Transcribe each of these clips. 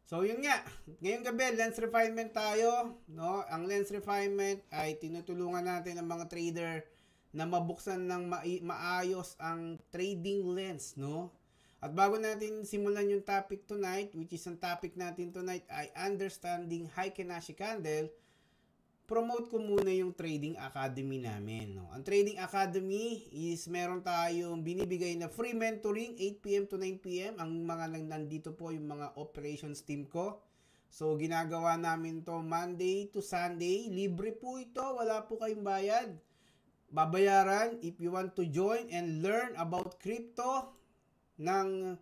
So, yun nga. Ngayong gabi, lens refinement tayo. No? Ang lens refinement ay tinutulungan natin ang mga trader na mabuksan ng maayos ang trading lens. No? At bago natin simulan yung topic tonight, which is ang topic natin tonight ay Understanding Heikin-Ashi Candle, promote ko muna yung Trading Academy namin. No? Ang Trading Academy is meron tayong binibigay na free mentoring 8 p.m. to 9 p.m. Ang mga nandito po yung mga operations team ko. So, ginagawa namin to Monday to Sunday. Libre po ito. Wala po kayong bayad. Babayaran if you want to join and learn about crypto ng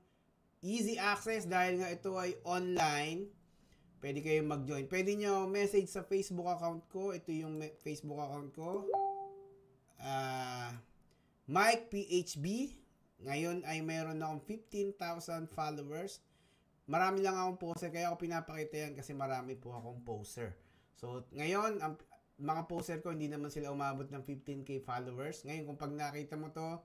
easy access dahil nga ito ay online. Pwede kayong mag-join. Pwede nyo message sa Facebook account ko. Ito yung Facebook account ko. Mike PHB. Ngayon ay meron akong 15,000 followers. Marami lang akong poster. Kaya ako pinapakita yan kasi marami po akong poster. So, ngayon, ang mga poster ko, hindi naman sila umabot ng 15k followers. Ngayon, kung pag nakita mo to,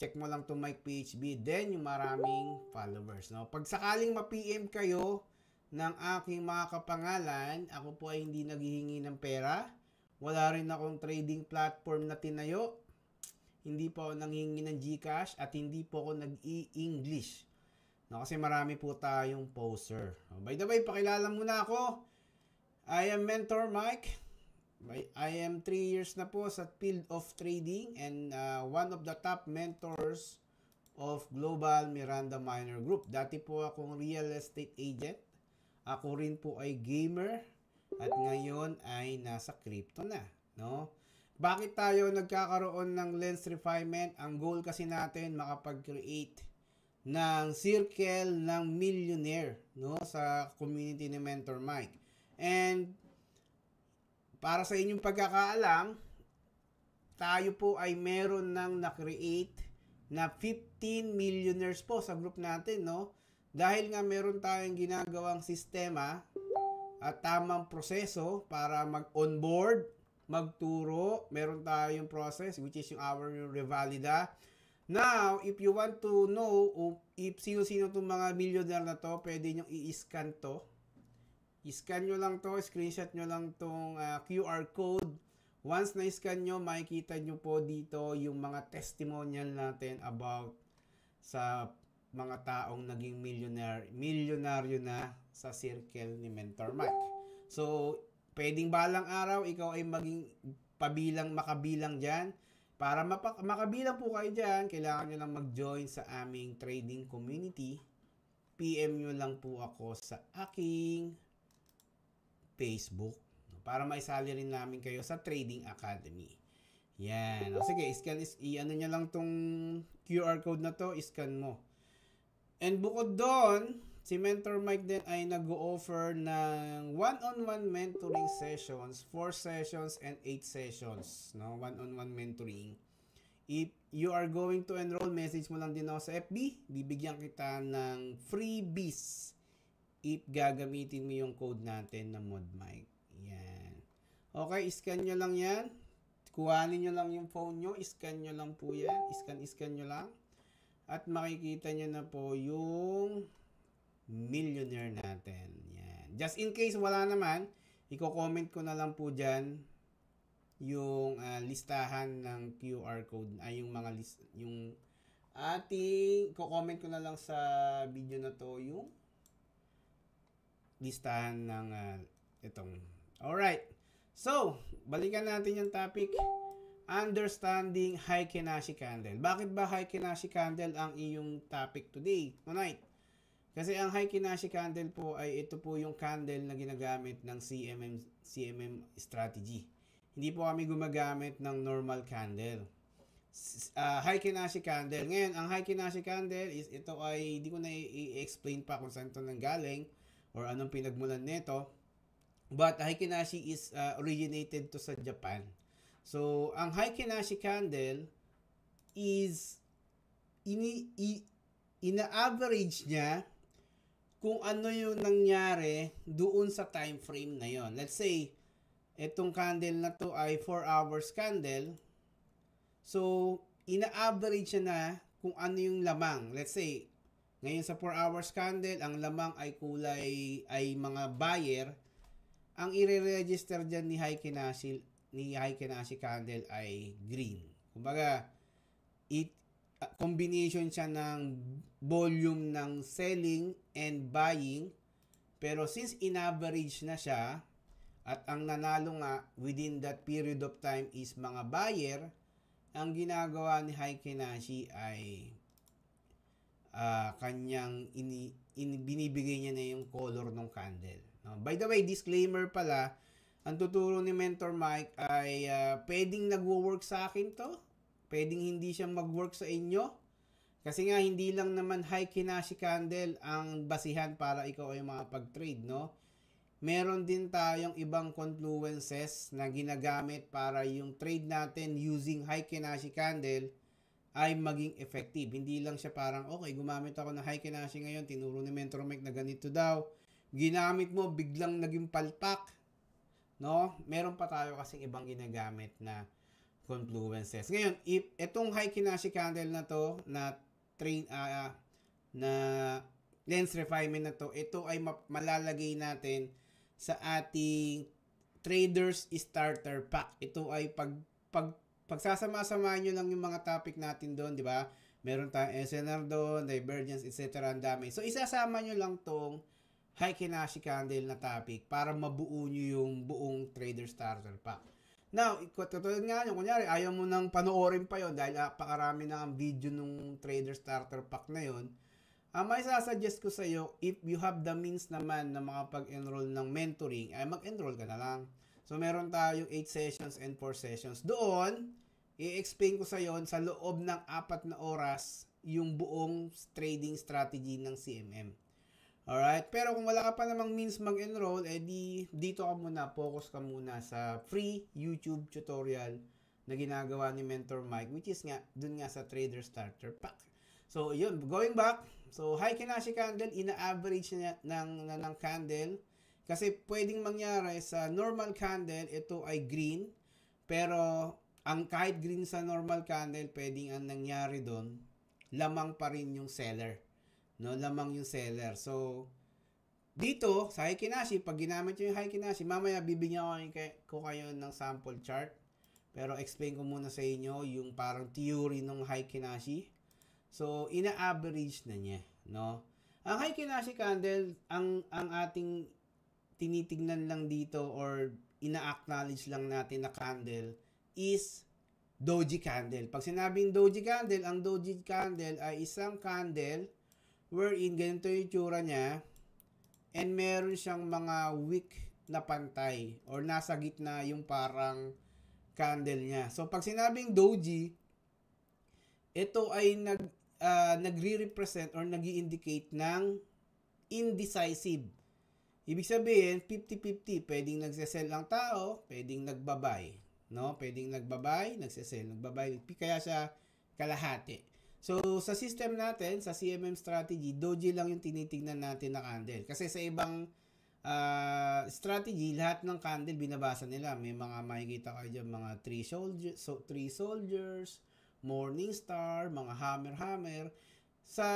check mo lang to Mike PHB. Then, yung maraming followers. No? Pag sakaling ma-PM kayo ng aking mga kapangalan, ako po ay hindi naghihingi ng pera. Wala rin akong trading platform na tinayo. Hindi po ako nanghihingi ng GCash at hindi po ako nag-i-English. No, kasi marami po tayong poster. By the way, pakilala muna ako. I am Mentor Mike. I am 3 years na po sa field of trading and one of the top mentors of Global Miranda Minor Group. Dati po akong real estate agent. Ako rin po ay gamer at ngayon ay nasa crypto na, no? Bakit tayo nagkakaroon ng lens refinement? Ang goal kasi natin makapag-create ng circle ng millionaire, no, sa community ni Mentor Mike. And para sa inyong pagkakaalam, tayo po ay meron ng na-create na 15 millionaires po sa group natin, no? Dahil nga meron tayong ginagawang sistema at tamang proseso para mag-onboard, magturo, meron tayong process which is yung our Revalida. Now, if you want to know if sino-sino itong mga millionaire na to, pwede nyo i-scan to. I-scan nyo lang to, screenshot nyo lang tong QR code. Once na-scan nyo, makikita nyo po dito yung mga testimonial natin about sa mga taong naging milyonaryo na sa circle ni Mentor Mike. So, pwedeng balang araw, ikaw ay maging makabilang dyan. Para makabilang po kayo dyan, kailangan nyo lang mag-join sa aming trading community. PM nyo lang po ako sa aking Facebook para maisali rin namin kayo sa Trading Academy. Yan. O sige, i-ano nyo lang tong QR code na to, scan mo. And bukod doon, si Mentor Mike din ay nag-o-offer ng one-on-one mentoring sessions, 4 sessions and 8 sessions, no? One-on-one mentoring. If you are going to enroll, message mo lang din ako sa FB. Bibigyan kita ng freebies if gagamitin mo yung code natin na ModMike. Yan. Okay, scan nyo lang yan. Kuhanin nyo lang yung phone nyo. Scan nyo lang po yan. Scan nyo lang. At makikita nyo na po yung millionaire natin. Yan. Just in case wala naman, i-comment ko na lang po dyan yung listahan ng QR code. Ay, yung mga yung ating, i-comment ko na lang sa video na to yung listahan ng itong. Alright. So, balikan natin yung topic. Understanding Heikin-Ashi Candle. Bakit ba Heikin-Ashi Candle ang iyong topic tonight? Kasi ang Heikin-Ashi Candle po ay ito po yung candle na ginagamit ng CMM strategy. Hindi po kami gumagamit ng normal candle. Heikin-Ashi Candle. Ngayon, ang Heikin-Ashi Candle is ito ay hindi ko na i-explain pa kung saan ito nanggaling or anong pinagmulan nito. But Heikin-Ashi is originated to sa Japan. So, ang Heikin-Ashi Candle is ina-average niya kung ano yung nangyari doon sa time frame na yon. Let's say, itong candle na to ay 4 hours candle. So, ina-average siya na kung ano yung lamang. Let's say, Ngayon sa 4 hours candle, ang lamang ay kulay ay mga buyer. Ang i-register diyan ni Heiken Ashi candle ay green. Kumbaga, combination siya ng volume ng selling and buying. Pero since in-average na siya at ang nanalo nga within that period of time is mga buyer, ang ginagawa ni Heiken Ashi ay kanyang binibigay niya na yung color ng candle. By the way, disclaimer pala, ang tuturo ni Mentor Mike ay pwedeng nagwo-work sa akin to, pwedeng hindi siya mag-work sa inyo. Kasi nga, hindi lang naman Heiken Ashi candle ang basihan para ikaw ay makapag-trade, no? Meron din tayong ibang confluences na ginagamit para yung trade natin using Heiken Ashi candle ay maging effective. Hindi lang siya parang, okay, gumamit ako ng Heiken Ashi ngayon, tinuro ni Mentor Mike na ganito daw. Ginamit mo, biglang naging palpak. No? Meron pa tayo kasing ibang ginagamit na confluences. Ngayon, if itong Heiken Ashi candle na to, na lens refinement na to, ito ay malalagay natin sa ating traders starter pack. Ito ay pagsasama-samahin nyo lang yung mga topic natin doon, di ba? Meron tayong SNR doon, divergence, etc. Ang dami. So, isasama nyo lang tong Heiken Ashi candle na topic para mabuo nyo yung buong trader starter pack. Now, katulad nga nyo, kunyari, ayaw mo nang panoorin pa yon dahil pakarami na ang video nung trader starter pack na yon. May sasuggest ko sa iyo, if you have the means naman na makapag-enroll ng mentoring, ay mag-enroll ka na lang. So, meron tayong 8 sessions and 4 sessions. Doon, i-explain ko sa iyo sa loob ng 4 na oras yung buong trading strategy ng CMM. Alright? Pero kung wala ka pa namang means mag-enroll, dito ka muna, focus ka muna sa free YouTube tutorial na ginagawa ni Mentor Mike, which is nga, dun nga sa Trader Starter Pack. So, yun, going back. So, Heiken Ashi candle, ina-average niya ng candle. Kasi pwedeng mangyari sa normal candle, ito ay green. Pero, kahit green sa normal candle, pwedeng ang nangyari doon, lamang pa rin yung seller. No, lamang yung seller. So, dito, sa Heiken Ashi, pag ginamit nyo yung Heiken Ashi, mamaya bibigyan ko kayo ng sample chart. Pero explain ko muna sa inyo yung parang theory ng Heiken Ashi. So, ina-average na niya, no? Ang Heiken Ashi candle, ang ating tinitingnan lang dito or ina-acknowledge lang natin na candle is doji candle. Pag sinabing doji candle, ang doji candle ay isang candle wherein ganito yung tsura niya and meron siyang mga wick na pantay or nasa gitna yung parang candle niya. So, pag sinabing doji, ito ay nagre-represent or nag-i-indicate ng indecisive. Ibig sabihin, 50-50. Pwedeng nagsesell ang tao, pwedeng nagbabay. No? Pwedeng nagbabay, nagsesell, nagbabay. Kaya siya kalahati. So, sa system natin, sa CMM strategy, doji lang yung tinitingnan natin na candle. Kasi sa ibang strategy, lahat ng candle binabasa nila. May mga makikita kayo dyan, mga 3 soldiers, morning star, mga hammer. Sa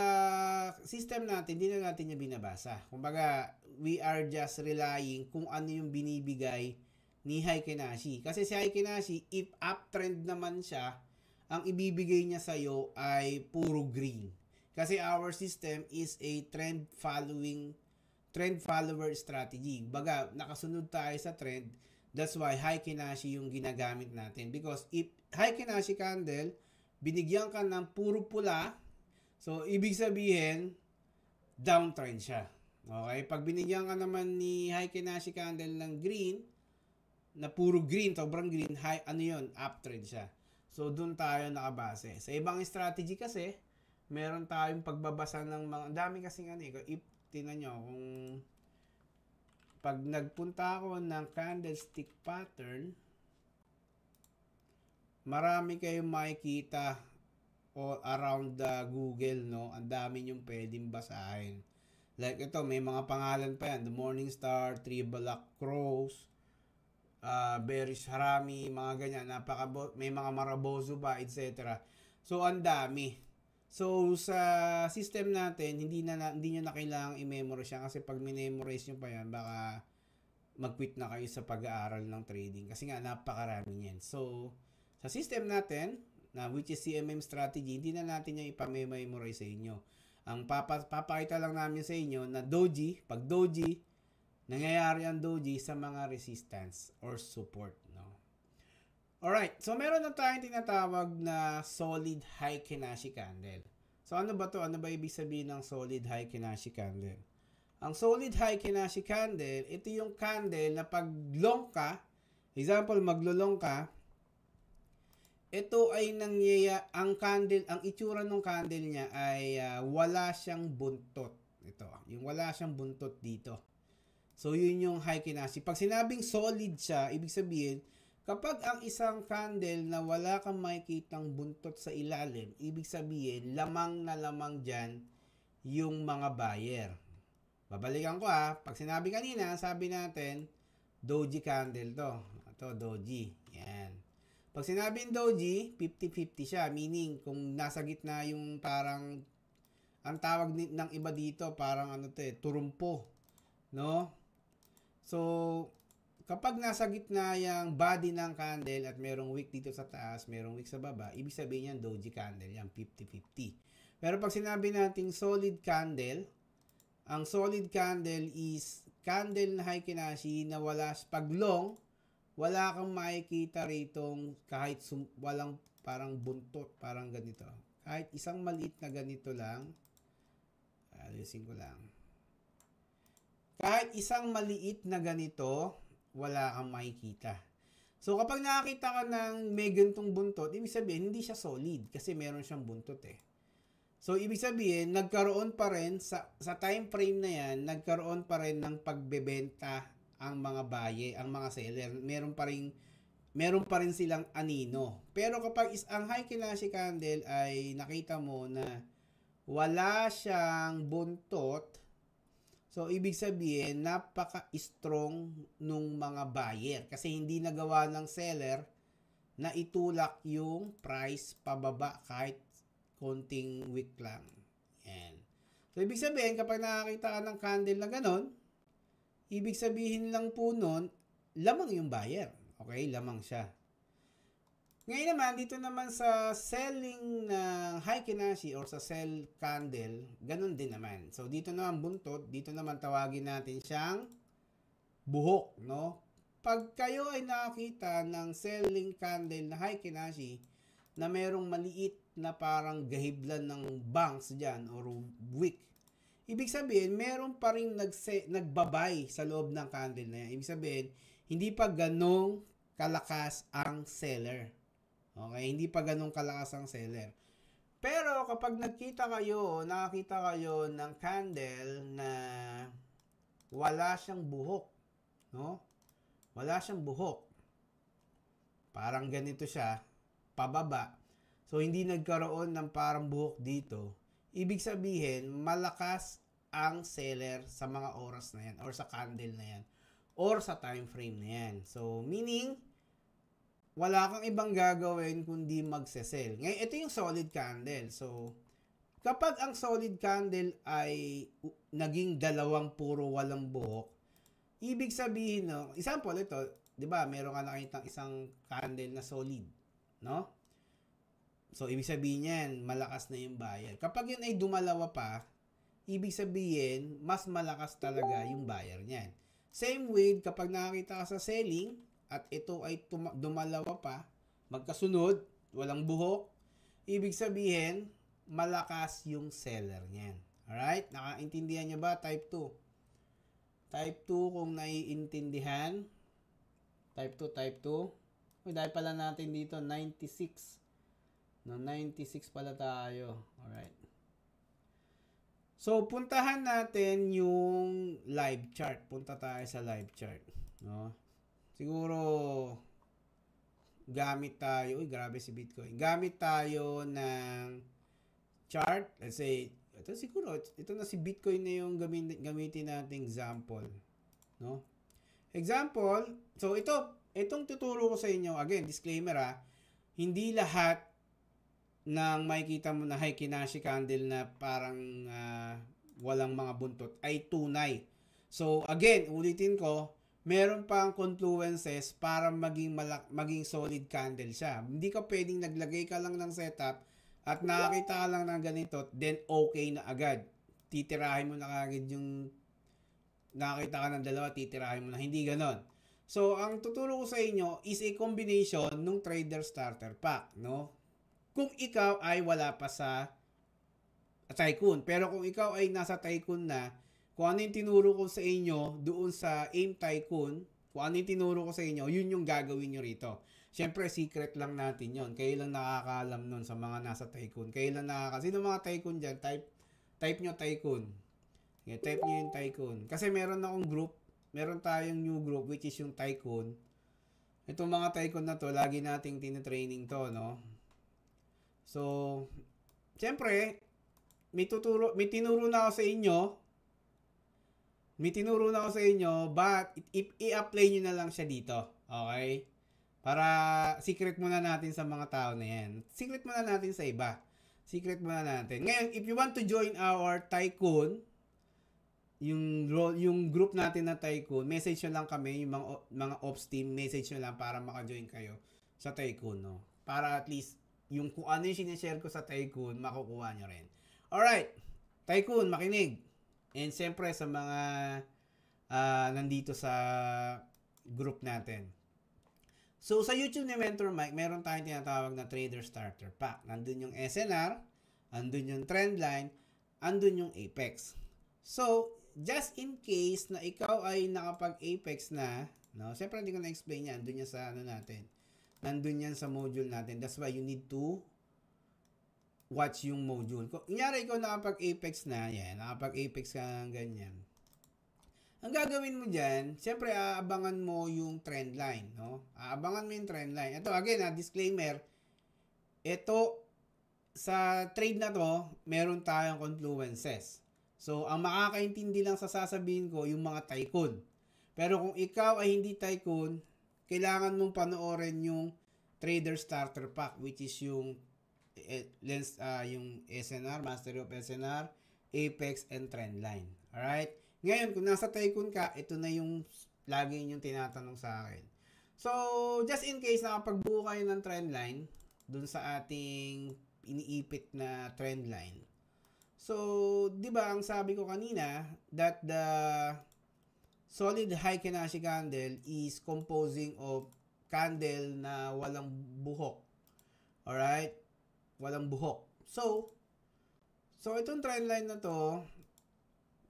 system natin, hindi na natin yung binabasa. Kumbaga, we are just relying kung ano yung binibigay ni Heiken Ashi. Kasi si Heiken Ashi, if uptrend naman siya, ang ibibigay niya sa'yo ay puro green. Kasi our system is a trend follower strategy. Baga, nakasunod tayo sa trend. That's why Heiken Ashi yung ginagamit natin. Because if Heiken Ashi candle, binigyan ka ng puro pula, so ibig sabihin, downtrend siya. Okay? Pag binigyan ka naman ni Heiken Ashi candle ng green, na puro green, sobrang green, uptrend siya. So, dun tayo nakabase. Sa ibang strategy kasi, meron tayong pagbabasa ng mga, dami kasi if tinan nyo, kung pag nagpunta ako ng candlestick pattern, marami kayong makikita around the Google, no? Ang dami yung pwedeng basahin. Like ito, may mga pangalan pa yan. The Morning Star, 3 Black Crows, Bearish Harami, mga ganyan. May mga Marabozo pa, etc. So, ang dami. So, sa system natin, hindi nyo na kailangang i-memorize yan kasi pag minemorize nyo pa yan, baka mag-quit na kayo sa pag-aaral ng trading kasi nga napakarami niyan. So, sa system natin, na which is CMM strategy, hindi na natin yung ipamemorize sa inyo. Ang papakita lang namin sa inyo na doji, pag doji, nangyayari ang doji sa mga resistance or support. No? Alright, so meron na tayong tinatawag na solid high Kinashi candle. So ano ba to? Ano ba ibig sabihin ng solid high Kinashi candle? Ang solid high Kinashi candle, ito yung candle na pag long ka, example maglo-long ka, ito ay ang candle, ang itsura ng candle niya ay wala siyang buntot. Ito, yung wala siyang buntot dito. So yun yung high Kinashi. Pag sinabing solid siya, ibig sabihin, kapag ang isang candle na wala kang makikitang buntot sa ilalim, ibig sabihin, lamang na lamang dyan yung mga buyer. Babalikan ko pag sinabi kanina, sabi natin, doji candle to. Ito, doji. Yan. Pag sinabing doji, 50-50 siya. Meaning, kung nasa gitna yung parang, ang tawag ng iba dito, parang turumpo. No? So, kapag nasa gitna yung body ng candle at merong wick dito sa taas, merong wick sa baba, ibig sabihin yan doji candle, yan 50-50. Pero pag sinabi nating solid candle, ang solid candle is candle na high Kinashi na pag long, wala kang makikita ritong kahit walang parang buntot, parang ganito. Kahit isang maliit na ganito lang, alisin ko lang. Kahit isang maliit na ganito, wala kang makikita. So, kapag nakakita ka ng may gantong buntot, ibig sabihin, hindi siya solid kasi meron siyang buntot So, ibig sabihin, nagkaroon pa rin, sa time frame na yan, nagkaroon pa rin ng pagbebenta ang mga buyer, ang mga seller. Meron pa rin silang anino. Pero kapag ang high Kinashi candle ay nakita mo na wala siyang buntot, so, ibig sabihin, napaka-strong nung mga buyer kasi hindi nagawa ng seller na itulak yung price pababa kahit konting wick lang. Yan. So, ibig sabihin, kapag nakakita ka ng candle na ganon, ibig sabihin lang po nun, lamang yung buyer. Okay? Lamang siya. Ngayon naman, dito naman sa selling ng high Kinashi or sa sell candle, ganun din naman. So, dito naman buntot, dito naman tawagin natin siyang buhok, no? Pag kayo ay nakakita ng selling candle na high Kinashi na merong maliit na parang gahiblan ng banks dyan or wick, ibig sabihin, meron pa rin nagbabay sa loob ng candle na yan. Ibig sabihin, hindi pa ganong kalakas ang seller. Okay, hindi pa ganun kalakas ang seller. Pero kapag nakita kayo ng candle na wala siyang buhok, no? Wala siyang buhok. Parang ganito siya, pababa. So, hindi nagkaroon ng parang buhok dito. Ibig sabihin, malakas ang seller sa mga oras na yan or sa candle na yan or sa time frame na yan. So, meaning, wala kang ibang gagawin kundi magse-sell. Ngayon, ito yung solid candle. So, kapag ang solid candle ay naging dalawang puro walang buhok, ibig sabihin, no, example ito, 'di ba? Meron ka nakitang isang candle na solid, no? So, ibig sabihin yan, malakas na yung buyer. Kapag yun ay dumalawa pa, ibig sabihin, mas malakas talaga yung buyer niyan. Same with, kapag nakakita ka sa selling, at ito ay dumalawa pa, magkasunod, walang buhok, ibig sabihin, malakas yung seller niyan. Alright? Nakaintindihan niyo ba? Type 2. Type 2 kung naiintindihan. Type 2. Uy, dahil pala natin dito, 96. No, 96 pala tayo. Alright. So, puntahan natin yung live chart. Punta tayo sa live chart. No? Siguro, gamit tayo. Uy, grabe si Bitcoin. Gamit tayo ng chart. Let's say, ito siguro, ito na si Bitcoin na yung gamitin nating example. No? Example, so itong tuturo ko sa inyo, again, disclaimer hindi lahat nang makikita mo na Heikin Ashi candle na parang walang mga buntot ay tunay. So again, ulitin ko, meron pang confluences para maging solid candle siya. Hindi ka pwedeng naglagay ka lang ng setup at nakakita ka lang ng ganito, then okay na agad. Titirahin mo na agad yung nakakita ka ng dalawa, titirahin mo na. Hindi ganon. So, ang tuturo ko sa inyo is a combination ng Trader Starter Pack, no? Kung ikaw ay wala pa sa Tycoon. Pero kung ikaw ay nasa Tycoon na, kung ano yung tinuro ko sa inyo doon sa AIM Tycoon, kung ano yung tinuro ko sa inyo, yun yung gagawin nyo rito. Siyempre, secret lang natin yon. Kayo lang nakakaalam nun sa mga nasa Tycoon. Kayo lang sino mga Tycoon dyan? Type nyo Tycoon. Yeah, type nyo yung Tycoon. Kasi meron akong group, meron tayong new group which is yung Tycoon. Itong mga Tycoon na to, lagi nating tinitraining to, no? So, siyempre, may tinuro na ako sa inyo, but i-apply nyo na lang siya dito. Okay? Para secret muna natin sa mga tao na yan. Secret muna natin sa iba. Secret muna natin. Ngayon, if you want to join our Tycoon, yung group natin na Tycoon, message nyo lang kami, yung mga ops team, message nyo lang para maka-join kayo sa Tycoon, no? Para at least, yung kung ano yung sinishare ko sa Tycoon, makukuha nyo rin. Alright, Tycoon, makinig. And siyempre sa mga nandito sa group natin. So, sa YouTube ni Mentor Mike, meron tayong tinatawag na Trader Starter Pack. Nandun yung SNR, andun yung Trendline, andun yung Apex. So, just in case na ikaw ay nakapag-Apex na, no? Siyempre, hindi ko na-explain yan. Andun yan sa natin. Nandun yan sa module natin. That's why you need to watch yung module. Kung kunyari ikaw nakapag-Apex na, yan, nakapag-Apex ka ng ganyan. Ang gagawin mo dyan, siyempre aabangan mo yung trend line, no? Aabangan mo yung trend line. Ito, again, disclaimer, ito, sa trade na to, meron tayong confluences. So, ang makakaintindi lang sa sasabihin ko, yung mga Tycoon. Pero kung ikaw ay hindi Tycoon, kailangan mong panoorin yung Trader Starter Pack, which is yung yung SNR, Mastery of SNR, Apex, and Trendline. Alright? Ngayon, kung nasa Tycoon ka, ito na yung lagi yung tinatanong sa akin. So, just in case nakapagbuo kayo ng Trendline, dun sa ating iniipit na Trendline. So, di ba ang sabi ko kanina, that the solid Heikin Ashi candle is composing of candle na walang buhok. Alright? Walang buhok. So itong trendline na to,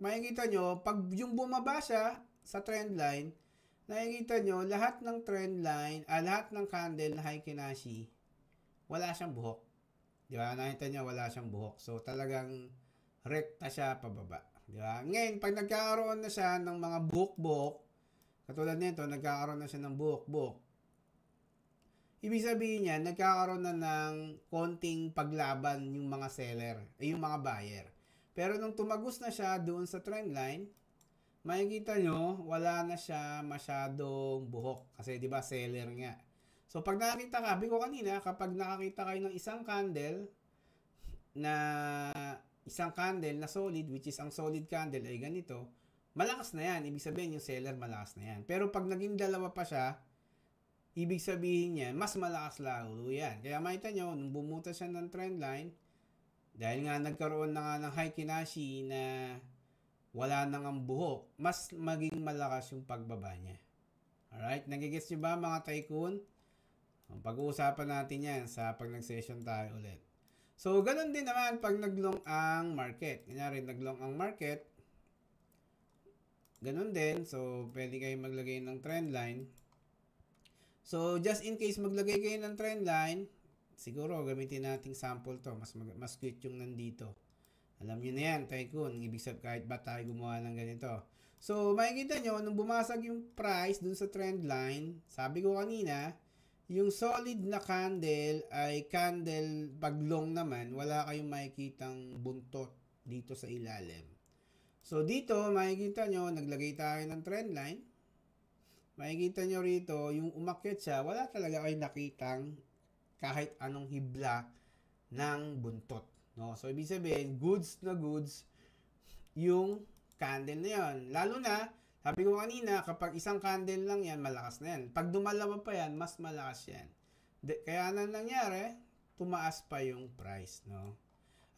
makikita nyo, pag yung bumaba siya sa trendline, nakikita nyo, lahat ng trendline, lahat ng candle na Heikin Ashi, wala siyang buhok. Di ba? Nakita nyo, wala siyang buhok. So, talagang rekta siya pababa. Di ba? Ngayon, pag nagkakaroon na siya ng mga buhok-buhok, katulad nito, nagkakaroon na siya ng buhok-buhok, ibig sabihin niya, nagkakaroon na ng konting paglaban yung mga seller, yung mga buyer. Pero nung tumagos na siya doon sa trendline, makikita nyo, wala na siya masyadong buhok. Kasi di ba seller nga. So pag nakakita ka, sabi ko kanina, kapag nakakita kayo ng isang candle na solid, which is ang solid candle ay ganito, malakas na yan. Ibig sabihin yung seller malakas na yan. Pero pag naging dalawa pa siya, ibig sabihin niya, mas malakas lalo yan. Kaya makita nyo, nung bumutas siya ng trendline, dahil nga nagkaroon na nga ng Heikin Ashi na wala nang ang buhok, mas maging malakas yung pagbaba niya. Alright? Nagigets nyo ba mga Tycoon? Pag-uusapan natin yan sa pag nag-session tayo ulit. So, ganun din naman pag naglong ang market. Kunyari, naglong ang market. Ganun din. So, pwede kayo maglagay ng trendline. So, just in case maglagay kayo ng trendline, siguro gamitin nating sample to. Mas cute yung nandito. Alam nyo na yan, Tycoon. Ibig sabihin kahit ba tayo gumawa ng ganito. So, makikita nyo, nung bumasag yung price dun sa trendline, sabi ko kanina, yung solid na candle ay candle pag long naman, wala kayong makikitang buntot dito sa ilalim. So, dito, makikita nyo, naglagay tayo ng trendline. Makikita nyo rito, yung umakyat siya, wala talaga kayong nakitang kahit anong hibla ng buntot. No? So, ibig sabihin, goods na goods yung candle na yan. Lalo na, sabi ko kanina, kapag isang candle lang yan, malakas na yan. Pag dumalawa pa yan, mas malakas yan. Kaya na nangyari, tumaas pa yung price. No?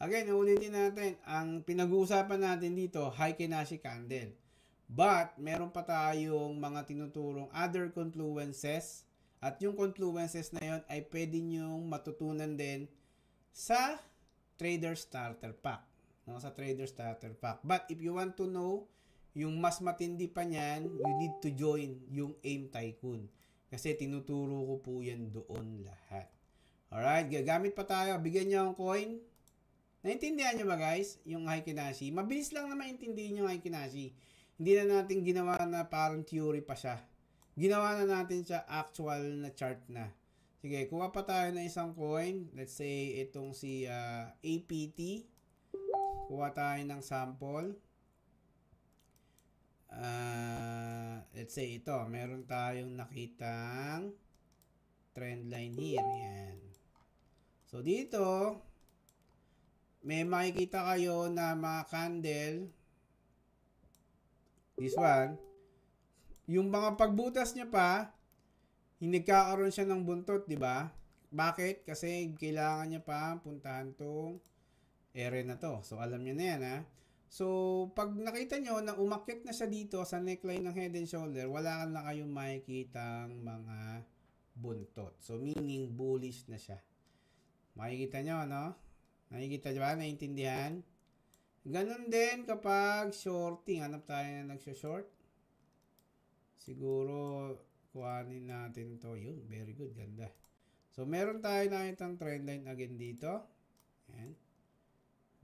Again, ulitin natin, ang pinag-uusapan natin dito, Heikin-Ashi candle. But, meron pa tayong mga tinuturong other confluences. At yung confluences na yon ay pwede nyong matutunan din sa Trader Starter Pack. No? Sa Trader Starter Pack. But, if you want to know yung mas matindi pa niyan, you need to join yung AIM Tycoon. Kasi tinuturo ko po yan doon lahat. Alright, gagamit pa tayo. Bigyan niyo ang coin. Naintindihan niyo ba guys? Yung Heikin-Ashi. Mabilis lang na maintindihan yung Heikin-Ashi. Hindi na natin ginawa na parang theory pa siya. Ginawa na natin siya actual na chart na. Sige, kuha pa tayo ng isang coin. Let's say itong si APT. Kuha tayo ng sample. Let's say ito, meron tayong nakitang trend line here. Yan. So dito, may makikita kayo na mga candle. This one. Yung mga pagbutas niya pa, nagkakaroon siya ng buntot, di ba? Bakit? Kasi kailangan niya pa puntahan tong area na to. So alam niyo na yan ha. So, pag nakita nyo na umakyat na siya dito sa neckline ng head and shoulder, wala ka na kayong makikitang mga buntot. So, meaning bullish na siya. Makikita nyo, no? Nakikita nyo ba? Naintindihan? Ganon din kapag shorting. Hanap tayo na nagsho-short. Siguro, kuhanin natin to. Yun, very good. Ganda. So, meron tayo nakitang trend line again dito. Ayan.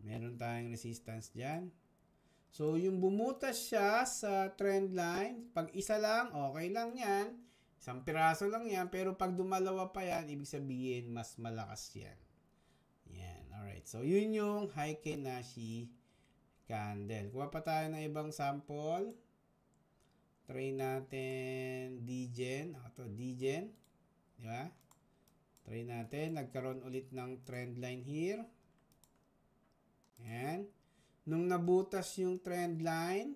Meron tayong resistance dyan. So, yung bumutas siya sa trend line, pag isa lang, okay lang yan. Isang piraso lang yan. Pero pag dumalawa pa yan, ibig sabihin, mas malakas yan. Yan. Alright. So, yun yung Heikin-Ashi candle. Kuha pa tayo ng ibang sample. Try natin DGen. Ito, DGen. Di ba? Try natin. Nagkaroon ulit ng trend line here. Yan. Nung nabutas yung trend line,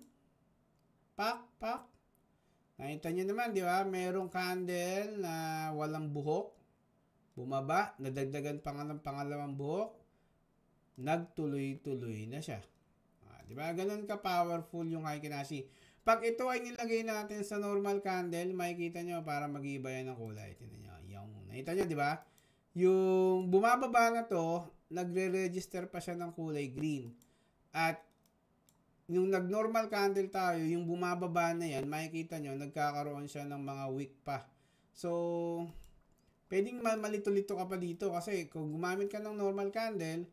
pak. Nakita nyo naman, di ba? Merong candle na walang buhok. Bumaba. Nadagdagan pa nga ng pangalawang buhok. Nagtuloy-tuloy na siya. Di ba? Ganun ka-powerful yung Heikin-Ashi. Pag ito ay nilagay natin sa normal candle, makikita nyo para mag-iiba yan ng kulay. Tingnan nyo. Yung, nakita nyo, di ba? Yung bumababa na to, nagre-register pa siya ng kulay green. At yung nag-normal candle tayo, yung bumababa na yan, makikita nyo, nagkakaroon siya ng mga wick pa. So, pwedeng malito-lito ka pa dito kasi kung gumamit ka ng normal candle,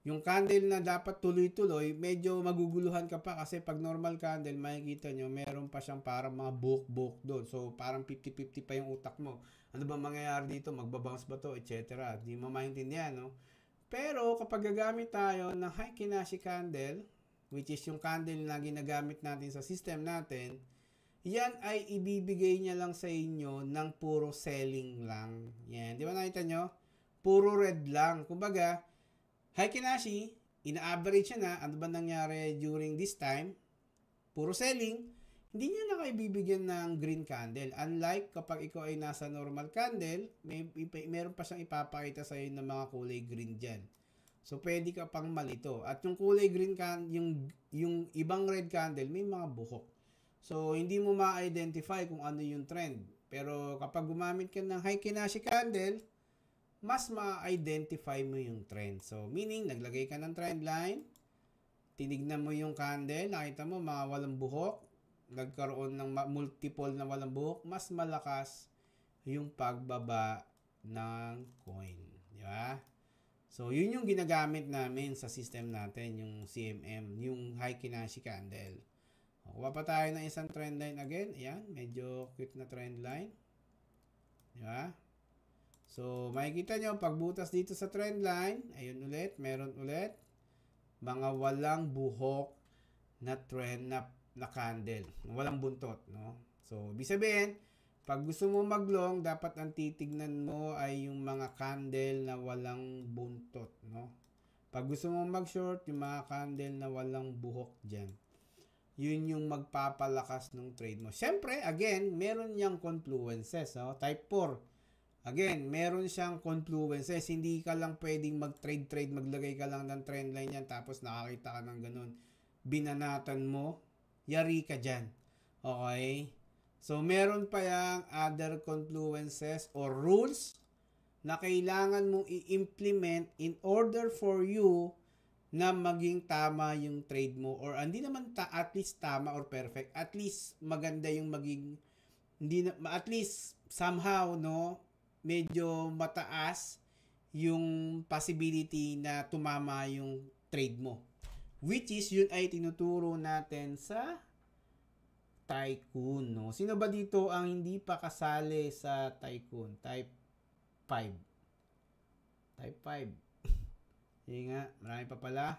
yung candle na dapat tuloy-tuloy, medyo maguguluhan ka pa kasi pag normal candle, makikita nyo, meron pa siyang parang mga buhok-buhok doon. So, parang 50-50 pa yung utak mo. Ano ba mangyayari dito? Magbabounce ba to? Etc. Di mo maintindihan, no? Pero, kapag gagamit tayo ng Heikin-Ashi candle, which is yung candle na ginagamit natin sa system natin, yan ay ibibigay niya lang sa inyo ng puro selling lang. Yan. Di ba nakita nyo? Puro red lang. Kumbaga, Heikin-Ashi, ina-average siya na, ano ba nangyari during this time? Puro selling, hindi niya na kayo bibigyan ng green candle. Unlike kapag ikaw ay nasa normal candle, meron pa siyang ipapakita sa iyo ng mga kulay green dyan. So, pwede ka pang malito. At yung kulay green candle, yung ibang red candle, may mga buhok. So, hindi mo ma-identify kung ano yung trend. Pero kapag gumamit ka ng Heikin-Ashi candle, mas ma-identify mo yung trend. So, meaning, naglagay ka ng trend line, tinignan mo yung candle, nakita mo mga walang buhok, nagkaroon ng multiple na walang buhok, mas malakas yung pagbaba ng coin. Di ba? So, yun yung ginagamit namin sa system natin, yung CMM, yung Heikin-Ashi candle. Kuha pa tayo ng isang trend line again. Ayan, medyo cute na trend line. Di ba? So, makikita nyo, pagbutas dito sa trend line, ayun ulit, meron ulit, mga walang buhok na trend na candle. Walang buntot, no? So, ibig sabihin, Pag gusto mo mag-long, dapat ang titignan mo ay yung mga candle na walang buntot, no? Pag gusto mo mag-short, yung mga candle na walang buhok dyan. Yun yung magpapalakas ng trade mo. Siyempre, again, meron niyang confluences, no? Type 4. Again, meron siyang confluences. Hindi ka lang pwedeng mag-trade, maglagay ka lang ng trend line yan, tapos nakakita ka ng ganun. Binanatan mo, yari ka dyan. Okay? So, meron pa yung other confluences or rules na kailangan mong i-implement in order for you na maging tama yung trade mo, or hindi naman at least tama or perfect, at least maganda yung maging, hindi na, at least somehow, no, medyo mataas yung possibility na tumama yung trade mo, which is yun ay tinuturo natin sa Tycoon, no? Sino ba dito ang hindi pa kasali sa Tycoon? Type 5. Type 5. Sige nga, marami pa pala.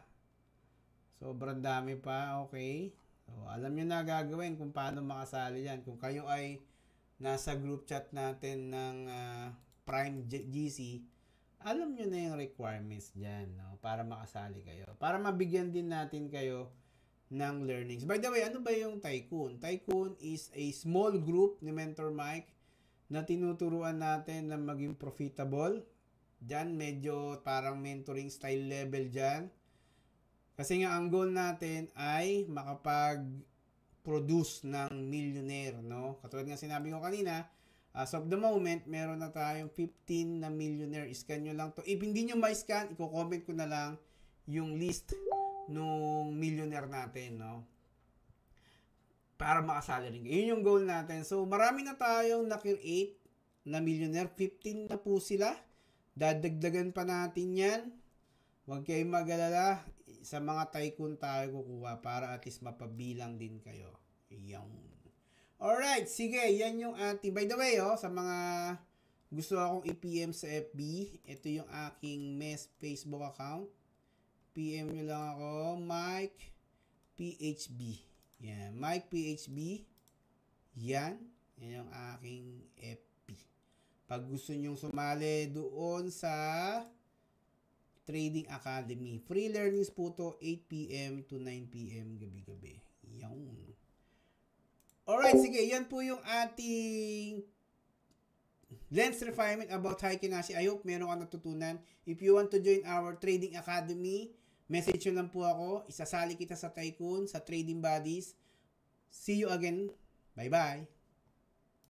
Sobrang dami pa, okay. So, alam nyo na gagawin kung paano makasali yan. Kung kayo ay nasa group chat natin ng Prime GC, alam nyo na yung requirements dyan, no? Para makasali kayo. Para mabigyan din natin kayo ng learnings. By the way, ano ba yung Tycoon? Tycoon is a small group ni Mentor Mike na tinuturuan natin na maging profitable. Diyan, medyo parang mentoring style level dyan. Kasi nga, ang goal natin ay makapag-produce ng millionaire, no? Katulad nga sinabi ko kanina, as of the moment, meron na tayong 15 na millionaire. Scan nyo lang to. If hindi nyo ma-scan, i-comment ko na lang yung list nung millionaire natin, no? Para makasali rin. Yun yung goal natin. So, marami na tayong na-create na millionaire. 15 na po sila. Dadagdagan pa natin yan. Huwag kayong mag-alala. Sa mga Tycoon tayo kukuha para at least mapabilang din kayo. Yan. Alright, sige. Yan yung ating, by the way, sa mga gusto akong i-PM sa FB, ito yung aking MES Facebook account. PM nyo lang ako, Mike PHB. Yan, Mike PHB. Yan. Yan yung aking FB. Pag gusto nyong sumali doon sa Trading Academy. Free learnings po to, 8 PM to 9 PM gabi-gabi. Yan. Alright, sige. Yan po yung ating lens refinement about Heikin-Ashi. I hope meron ka natutunan. If you want to join our Trading Academy, message nyo lang po ako. Isasali kita sa Tycoon, sa Trading Buddies. See you again. Bye-bye.